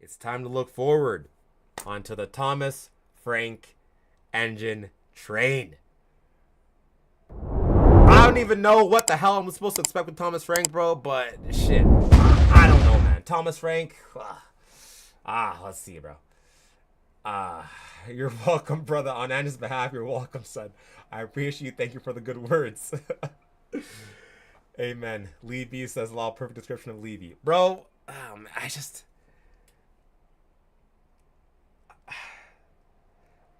it's time to look forward onto the Thomas Frank engine train. I don't even know what the hell I'm supposed to expect with Thomas Frank, bro, but shit. I don't know, man. Thomas Frank. Let's see, bro. You're welcome, brother. On Andy's behalf, you're welcome, son. I appreciate you. Thank you for the good words. Amen. Levy says, "Law, perfect description of Levy." Bro,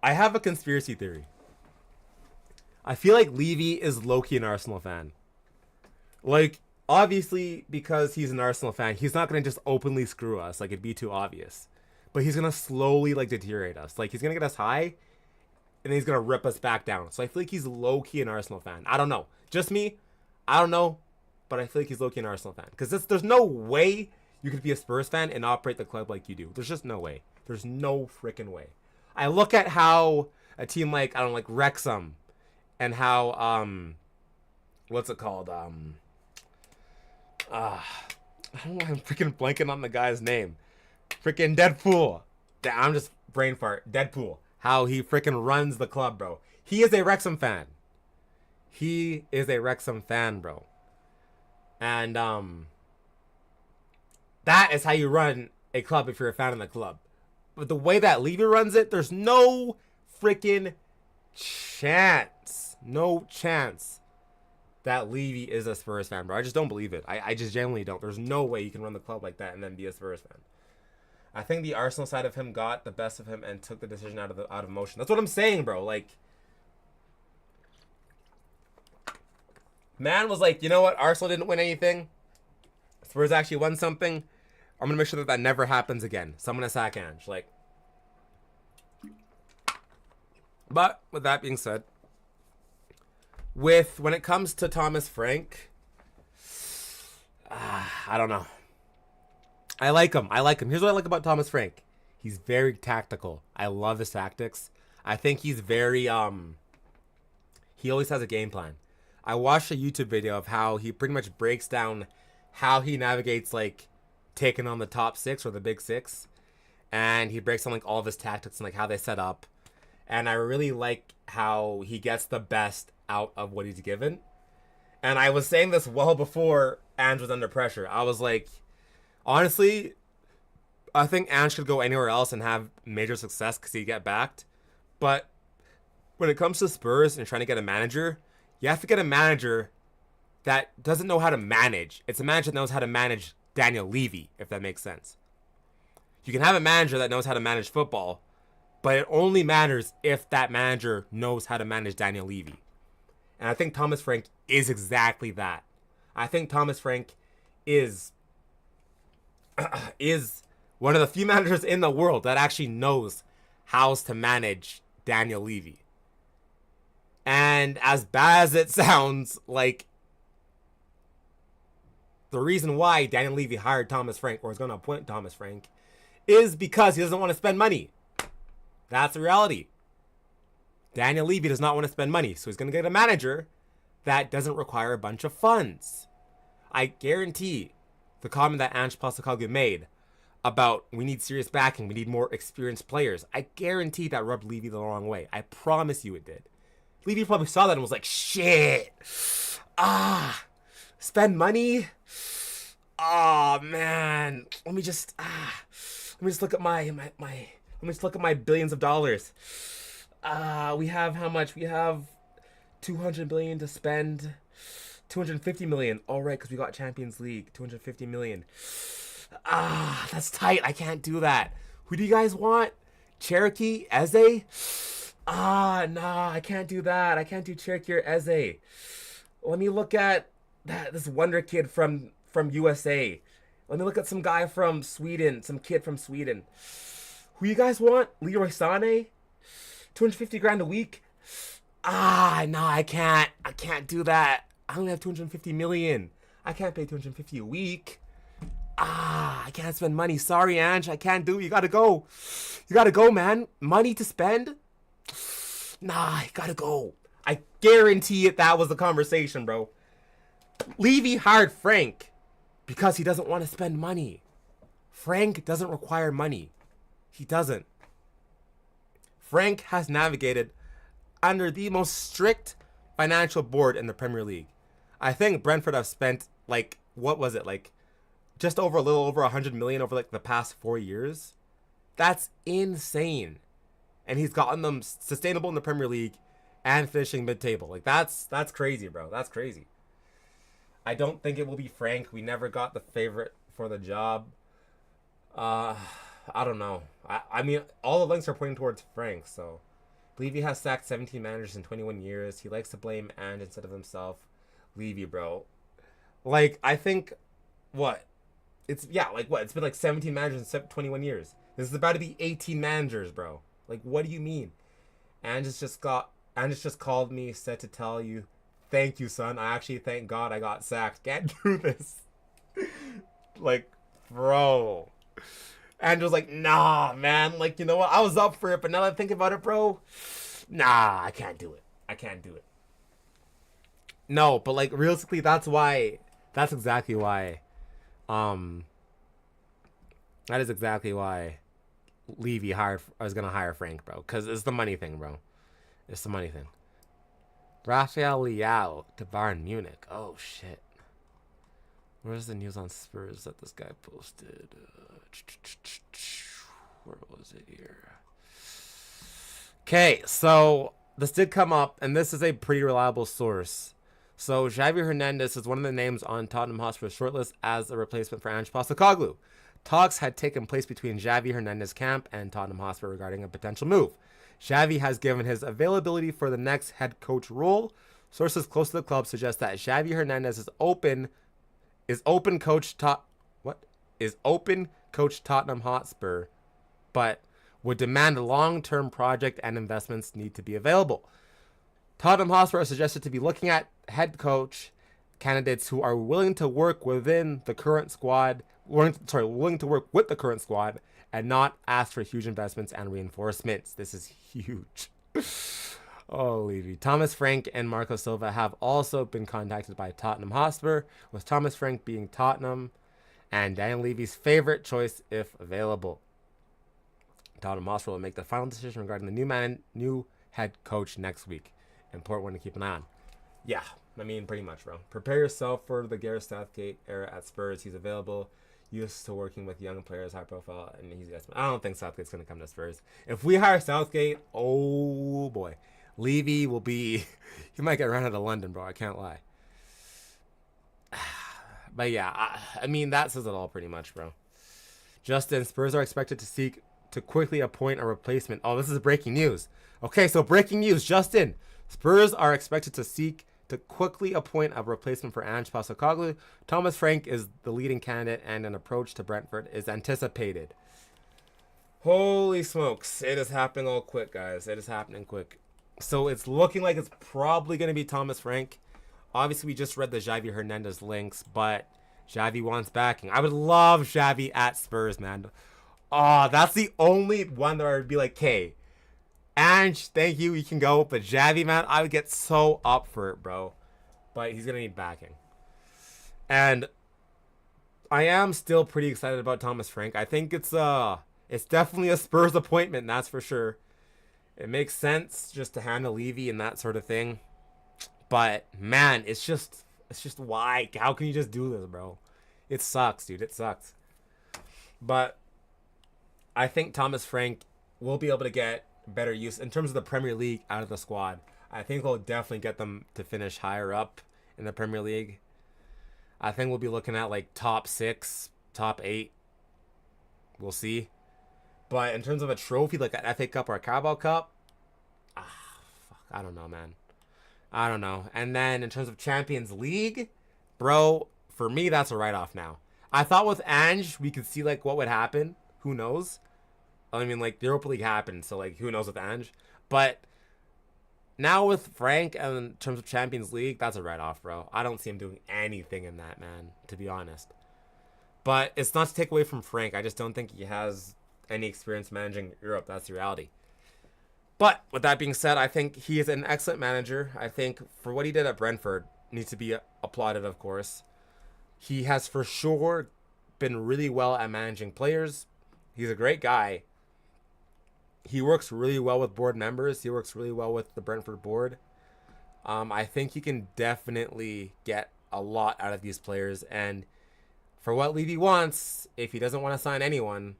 I have a conspiracy theory. I feel like Levy is low-key an Arsenal fan. Like, obviously, because he's an Arsenal fan, he's not going to just openly screw us. Like, it'd be too obvious. But he's going to slowly, like, deteriorate us. Like, he's going to get us high, and then he's going to rip us back down. So I feel like he's low-key an Arsenal fan. I don't know. Just me? I don't know. But I feel like he's low-key an Arsenal fan. Because there's no way you could be a Spurs fan and operate the club like you do. There's just no way. There's no freaking way. I look at how a team like, I don't know, like Wrexham, and how, what's it called? I don't know why I'm freaking blanking on the guy's name. Freaking Deadpool. I'm just brain fart. Deadpool. How he freaking runs the club, bro. He is a Wrexham fan. He is a Wrexham fan, bro. And, that is how you run a club if you're a fan of the club. But the way that Levy runs it, there's no freaking chance. No chance that Levy is a Spurs fan, bro. I just don't believe it. I just genuinely don't. There's no way you can run the club like that and then be a Spurs fan. I think the Arsenal side of him got the best of him and took the decision out of motion. That's what I'm saying, bro. Like, man was like, you know what? Arsenal didn't win anything. Spurs actually won something. I'm going to make sure that never happens again. So I'm going to sack Ange. Like, but with that being said, when it comes to Thomas Frank, I don't know. I like him. Here's what I like about Thomas Frank. He's very tactical. I love his tactics. I think he's very, he always has a game plan. I watched a YouTube video of how he pretty much breaks down how he navigates, like, taking on the top six or the big six. And he breaks down, like, all of his tactics and, like, how they set up. And I really like how he gets the best out of what he's given. And I was saying this well before Ange was under pressure. I was like, honestly, I think Ange could go anywhere else and have major success because he'd get backed. But when it comes to Spurs and trying to get a manager, you have to get a manager that doesn't know how to manage. It's a manager that knows how to manage Daniel Levy, if that makes sense. You can have a manager that knows how to manage football, but it only matters if that manager knows how to manage Daniel Levy. And I think Thomas Frank is exactly that. I think Thomas Frank is one of the few managers in the world that actually knows how to manage Daniel Levy. And as bad as it sounds, like, the reason why Daniel Levy hired Thomas Frank, or is going to appoint Thomas Frank, is because he doesn't want to spend money. That's the reality. Daniel Levy does not want to spend money, so he's going to get a manager that doesn't require a bunch of funds. I guarantee the comment that Ange Postecoglou made about we need serious backing, we need more experienced players, I guarantee that rubbed Levy the wrong way. I promise you it did. Levy probably saw that and was like, shit. Spend money? Oh, man. Let me just look at my billions of dollars. We have how much? We have 200 million to spend. 250 million. All right, because we got Champions League. 250 million. That's tight. I can't do that. Who do you guys want? Cherokee? Eze? Nah, I can't do that. I can't do Cherokee or Eze. Let me look at this wonder kid from USA. Let me look at some guy from Sweden, some kid from Sweden. Who you guys want? Leroy Sané? 250 grand a week? Nah, I can't do that. I only have 250 million. I can't pay 250 a week. I can't spend money. Sorry, Ange, I can't do it. You gotta go. You gotta go, man. Money to spend? Nah, I gotta go. I guarantee it that was the conversation, bro. Levy hired Frank because he doesn't want to spend money. Frank doesn't require money. He doesn't. Frank has navigated under the most strict financial board in the Premier League. I think Brentford have spent like, what was it, like just over a little over 100 million over like the past 4 years. That's insane. And he's gotten them sustainable in the Premier League and finishing mid-table. Like that's crazy, bro. That's crazy. I don't think it will be Frank. We never got the favorite for the job. I don't know. I mean, all the links are pointing towards Frank, so Levy has sacked 17 managers in 21 years. He likes to blame Ange instead of himself. Levy, bro. Like, I think, what? It's, yeah, like what? It's been like 17 managers in 21 years. This is about to be 18 managers, bro. Like, what do you mean? Ange just called me, said to tell you, thank you, son. I actually thank God I got sacked. Can't do this. Like, bro. And was like, nah, man. Like, you know what? I was up for it, but now that I think about it, bro, nah, I can't do it. I can't do it. No, but like realistically, that's exactly why. That is exactly why Levy was gonna hire Frank, bro. Cause it's the money thing, bro. It's the money thing. Rafael Leao to Bayern Munich. Oh shit. Where's the news on Spurs that this guy posted? Where was it here? Okay, so this did come up, and this is a pretty reliable source. So Xavi Hernandez is one of the names on Tottenham Hotspur's shortlist as a replacement for Ange Postecoglou. Talks had taken place between Xavi Hernandez camp and Tottenham Hotspur regarding a potential move. Xavi has given his availability for the next head coach role. Sources close to the club suggest that Xavi Hernandez is open coach Tottenham Hotspur, but would demand a long-term project and investments need to be available. Tottenham Hotspur are suggested to be looking at head coach candidates who are willing to work within the current squad, willing to work with the current squad and not ask for huge investments and reinforcements. This is huge. Oh, Levy. Thomas Frank and Marco Silva have also been contacted by Tottenham Hotspur, with Thomas Frank being Tottenham and Daniel Levy's favorite choice if available. Tottenham Hotspur will make the final decision regarding the new head coach next week. Important one to keep an eye on. Yeah, I mean, pretty much, bro. Prepare yourself for the Gareth Southgate era at Spurs. He's available, used to working with young players, high profile, and I don't think Southgate's going to come to Spurs. If we hire Southgate, oh boy, Levy will be, he might get run out of London, bro. I can't lie. But yeah, I mean, that says it all pretty much, bro. Justin, Spurs are expected to seek to quickly appoint a replacement. Oh, this is breaking news. Okay, so breaking news, Justin. Spurs are expected to seek to quickly appoint a replacement for Ange Postecoglou. Thomas Frank is the leading candidate, and an approach to Brentford is anticipated. Holy smokes. It is happening all quick, guys. It is happening quick. So it's looking like it's probably going to be Thomas Frank. Obviously, we just read the Xavi Hernandez links, but Xavi wants backing. I would love Xavi at Spurs, man. Oh, that's the only one that I would be like, okay, Ange, thank you, you can go. But Xavi, man, I would get so up for it, bro. But he's going to need backing. And I am still pretty excited about Thomas Frank. I think it's definitely a Spurs appointment, that's for sure. It makes sense just to handle Levy and that sort of thing. But, man, it's just why? How can you just do this, bro? It sucks, dude. It sucks. But I think Thomas Frank will be able to get better use in terms of the Premier League out of the squad. I think we'll definitely get them to finish higher up in the Premier League. I think we'll be looking at like top 6, top 8. We'll see. But in terms of a trophy like an FA Cup or a Carabao Cup, I don't know, man. I don't know. And then in terms of Champions League, bro, for me, that's a write-off now. I thought with Ange, we could see like what would happen. Who knows? I mean, like, the Europa League happened, so, like, who knows with Ange? But now with Frank, and in terms of Champions League, that's a write-off, bro. I don't see him doing anything in that, man, to be honest. But it's not to take away from Frank. I just don't think he has any experience managing Europe. That's the reality. But with that being said, I think he is an excellent manager. I think for what he did at Brentford, needs to be applauded, of course. He has for sure been really well at managing players. He's a great guy. He works really well with board members. He works really well with the Brentford board. I think he can definitely get a lot out of these players. And for what Levy wants, if he doesn't want to sign anyone,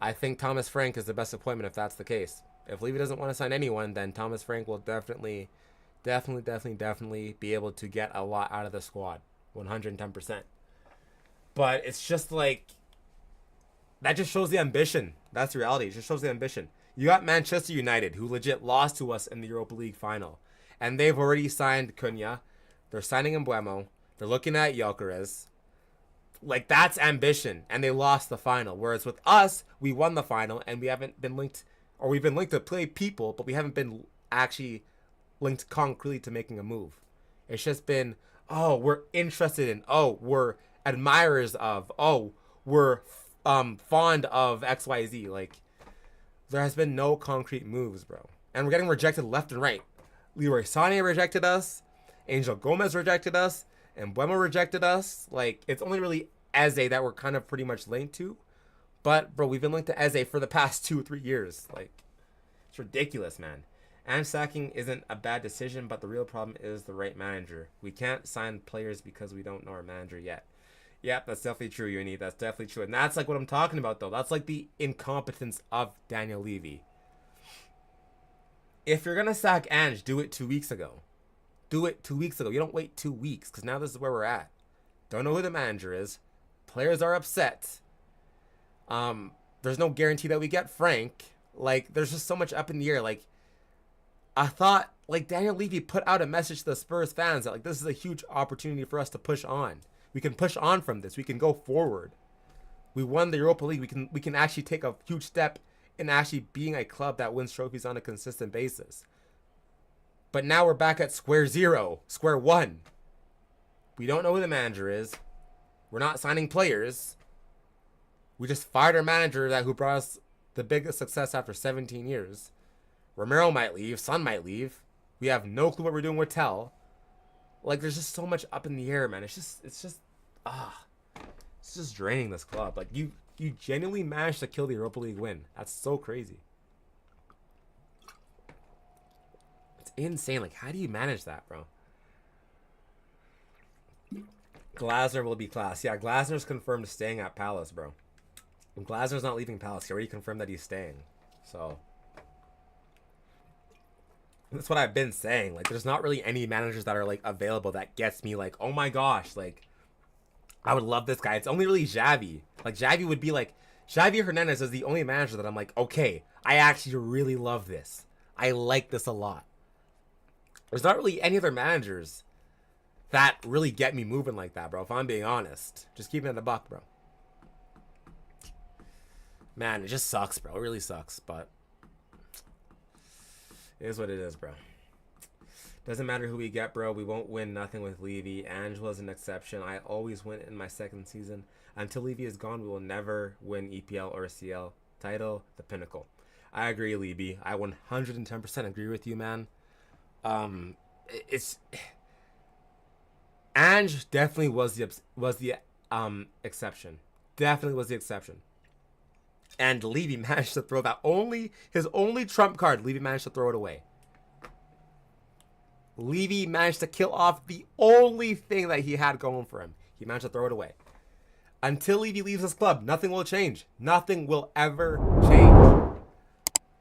I think Thomas Frank is the best appointment if that's the case. If Levy doesn't want to sign anyone, then Thomas Frank will definitely be able to get a lot out of the squad. 110%. But it's just like, that just shows the ambition. That's the reality. It just shows the ambition. You got Manchester United, who legit lost to us in the Europa League final. And they've already signed Cunha. They're signing Mbeumo. They're looking at Gyökeres. Like, that's ambition. And they lost the final. Whereas with us, we won the final and we haven't been linked, or we've been linked to play people, but we haven't been actually linked concretely to making a move. It's just been, oh, we're interested in, oh, we're admirers of, oh, we're fond of XYZ. Like, there has been no concrete moves, bro. And we're getting rejected left and right. Leroy Sané rejected us. Angel Gomez rejected us. And Mbeumo rejected us. Like, it's only really Eze that we're kind of pretty much linked to. But, bro, we've been linked to Eze for the past 2 or 3 years. Like, it's ridiculous, man. And sacking isn't a bad decision, but the real problem is the right manager. We can't sign players because we don't know our manager yet. Yep, that's definitely true, Uni. That's definitely true. And that's like what I'm talking about, though. That's like the incompetence of Daniel Levy. If you're going to sack Ange, do it 2 weeks ago. Do it 2 weeks ago. You don't wait 2 weeks, because now this is where we're at. Don't know who the manager is. Players are upset. There's no guarantee that we get Frank. Like, there's just so much up in the air. Like, I thought, like, Daniel Levy put out a message to the Spurs fans that, like, this is a huge opportunity for us to push on. We can push on from this. We can go forward. We won the Europa League. We can actually take a huge step in actually being a club that wins trophies on a consistent basis. But now we're back at square one. We don't know who the manager is. We're not signing players. We just fired our manager who brought us the biggest success after 17 years. Romero might leave. Son might leave. We have no clue what we're doing with Tell. Like, there's just so much up in the air, man. It's just draining this club. Like, you genuinely managed to kill the Europa League win. That's so crazy. It's insane. Like, how do you manage that, bro? Glasner will be class. Yeah, Glasner's confirmed staying at Palace, bro. Glasner's not leaving Palace. He already confirmed that he's staying. So that's what I've been saying. Like, there's not really any managers that are, like, available that gets me, like, oh my gosh, like, I would love this guy. It's only really Xavi. Like, Xavi would be like, Xavi Hernandez is the only manager that I'm like, okay, I actually really love this. I like this a lot. There's not really any other managers that really get me moving like that, bro, if I'm being honest. Just keeping it a buck, bro. Man, it just sucks, bro. It really sucks, but it is what it is, bro. Doesn't matter who we get, bro. We won't win nothing with Levy. Angela's an exception. I always win in my second season. Until Levy is gone, we will never win EPL or CL title, the pinnacle. I agree, Levy. I 110% agree with you, man. It's Ange definitely was the exception. Definitely was the exception. And Levy managed to throw his only trump card. Levy managed to throw it away. Levy managed to kill off the only thing that he had going for him. He managed to throw it away. Until Levy leaves this club, nothing will change. Nothing will ever change.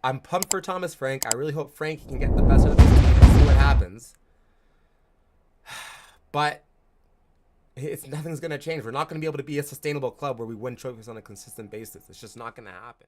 I'm pumped for Thomas Frank. I really hope Frank can get the best out of this team and see what happens. But nothing's going to change. We're not going to be able to be a sustainable club where we win trophies on a consistent basis. It's just not going to happen.